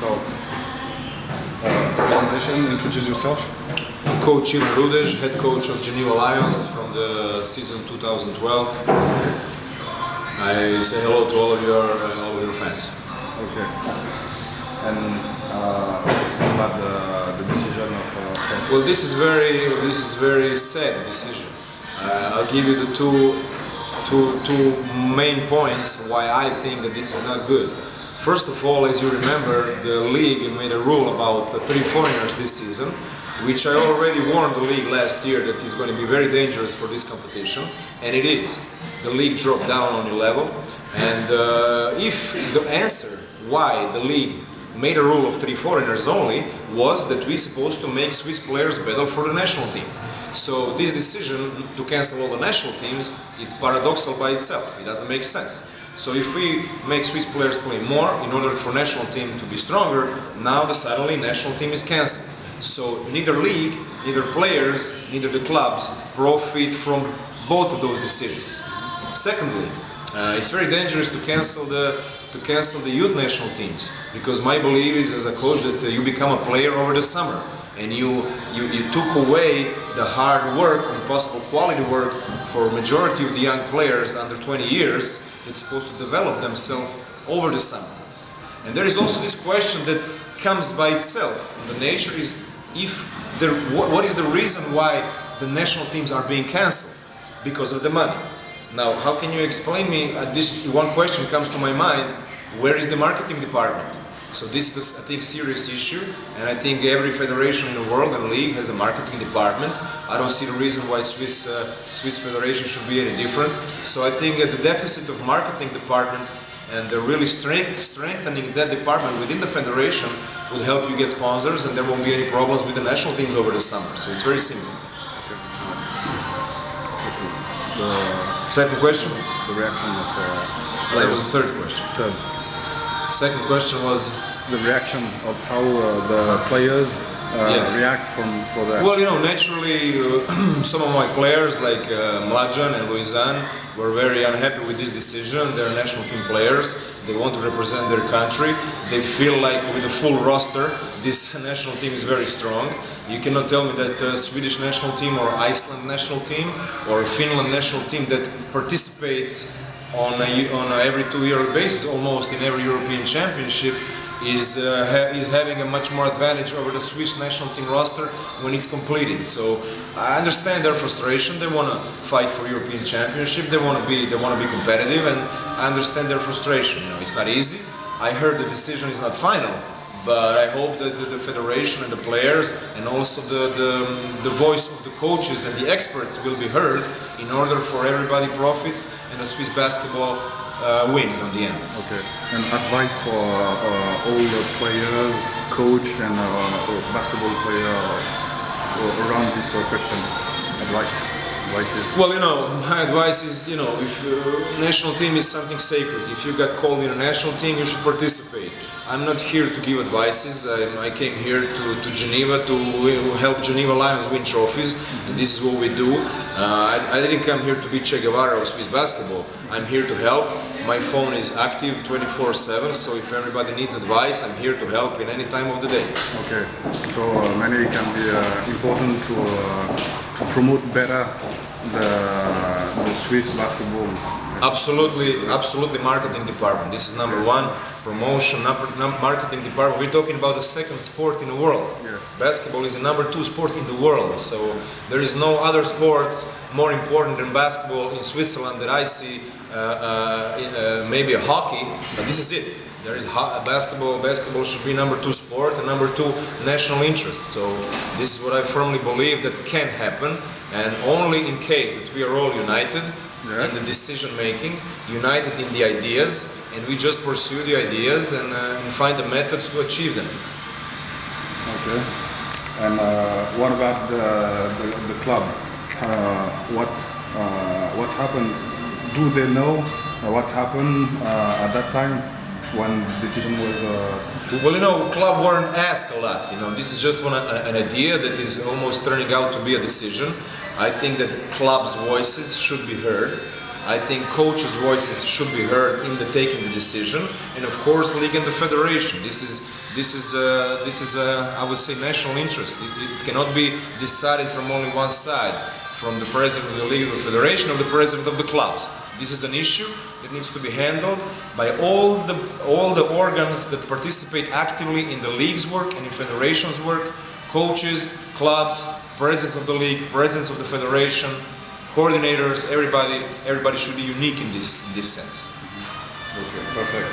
short presentation. Introduce yourself. Coach Ivan Rudez, head coach of Geneva Lions from the season 2012. I say hello to all of your fans. Okay. And about the decision of. Well, this is very sad decision. I'll give you the two main points why I think that this is not good. First of all, as you remember, the league made a rule about 3 foreigners this season, which I already warned the league last year that it's going to be very dangerous for this competition, and it is. The league dropped down on 11, and if the answer why the league made a rule of 3 foreigners only was that we're supposed to make Swiss players better for the national team. So this decision to cancel all the national teams, it's paradoxical by itself. It doesn't make sense. So if we make Swiss players play more in order for national team to be stronger, now suddenly national team is cancelled. So neither league, neither players, neither the clubs profit from both of those decisions. Secondly, it's very dangerous to cancel the youth national teams, because my belief is as a coach that you become a player over the summer, and you took away the hard work and possible quality work for majority of the young players under 20 years that's supposed to develop themselves over the summer. And there is also this question that comes by itself. The nature is what is the reason why the national teams are being cancelled? Because of the money. Now, how can you explain me, this one question comes to my mind, where is the marketing department? So this is, I think, serious issue, and I think every federation in the world and league has a marketing department. I don't see the reason why Swiss federation should be any different. So I think the deficit of marketing department and the really strengthening that department within the federation will help you get sponsors, and there won't be any problems with the national teams over the summer. So it's very simple. Second question? The reaction of. That was the third question. Third. Second question was the reaction of how the players react for that. Well, naturally, some of my players like Mlađan and Luizan were very unhappy with this decision. They're national team players. They want to represent their country. They feel like with a full roster, this national team is very strong. You cannot tell me that the Swedish national team or Iceland national team or Finland national team that participates on every 2-year basis almost in every European championship is having a much more advantage over the Swiss national team roster when it's completed. So I understand their frustration. They want to fight for European championship. They want to be competitive, and I understand their frustration. It's not easy. I heard the decision is not final, but I hope that the federation and the players and also the voice of the coaches and the experts will be heard in order for everybody profits and the Swiss basketball wins on the end. Okay. And advice for all the players, coach and basketball player around this question. Advices. Well, my advice is, if national team is something sacred, if you got called in a national team, you should participate. I'm not here to give advices. I came here to Geneva to help Geneva Lions win trophies, and this is what we do. I didn't come here to be Che Guevara of Swiss basketball. I'm here to help. My phone is active 24/7, so if everybody needs advice, I'm here to help in any time of the day. Okay, so maybe it can be important to promote better the Swiss basketball. Absolutely, marketing department. This is number one. Promotion, marketing department. We're talking about the second sport in the world. Yes. Basketball is the number 2 sport in the world. So there is no other sports more important than basketball in Switzerland that I see. Maybe a hockey, but this is it. There is basketball. Basketball should be number 2 sport and number 2 national interest. So this is what I firmly believe that can happen, and only in case that we are all united in the decision making, united in the ideas, and we just pursue the ideas and find the methods to achieve them. Okay. And what about the club? What's happened? Do they know what's happened at that time when the decision was? Well, club weren't asked a lot. This is just an idea that is almost turning out to be a decision. I think that clubs' voices should be heard. I think coaches' voices should be heard in the taking the decision, and of course, league and the federation. This is I would say national interest. It cannot be decided from only one side, from the president of the league, the federation, or the president of the clubs. This is an issue that needs to be handled by all the organs that participate actively in the league's work and in federation's work: coaches, clubs, presidents of the league, presidents of the federation, coordinators. Everybody should be unique in this sense. Okay, perfect.